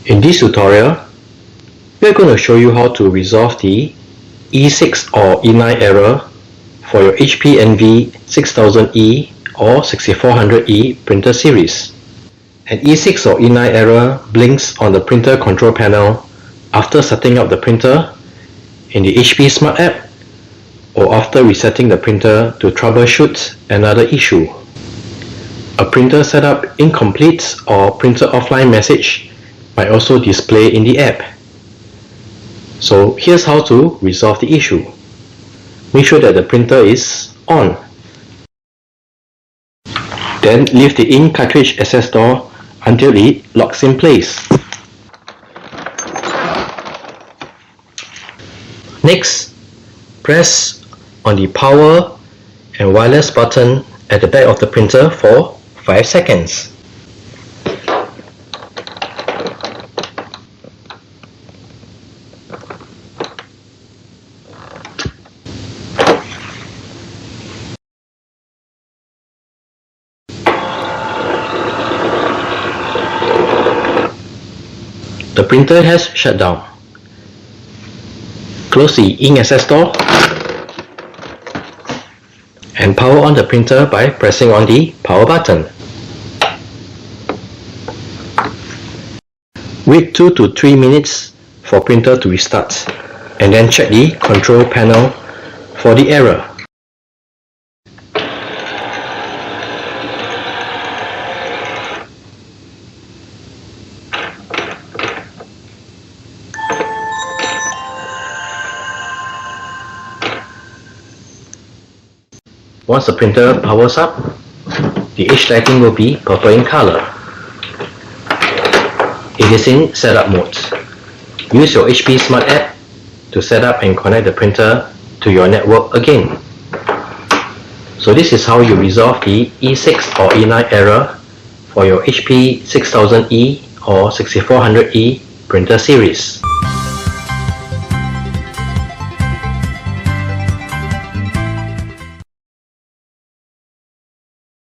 In this tutorial, we are going to show you how to resolve the E6 or E9 error for your HP Envy 6000E or 6400E printer series. An E6 or E9 error blinks on the printer control panel after setting up the printer in the HP Smart app or after resetting the printer to troubleshoot another issue. A printer setup incomplete or printer offline message might also display in the app. So here's how to resolve the issue. Make sure that the printer is on. Then leave the ink cartridge access door until it locks in place. Next, press on the power and wireless button at the back of the printer for 5 seconds. The printer has shut down. Close the ink access door and power on the printer by pressing on the power button. Wait 2 to 3 minutes for printer to restart and then check the control panel for the error. Once the printer powers up, the edge lighting will be purple in color. It is in setup mode. Use your HP Smart app to set up and connect the printer to your network again. So this is how you resolve the E6 or E9 error for your HP 6000E or 6400E printer series.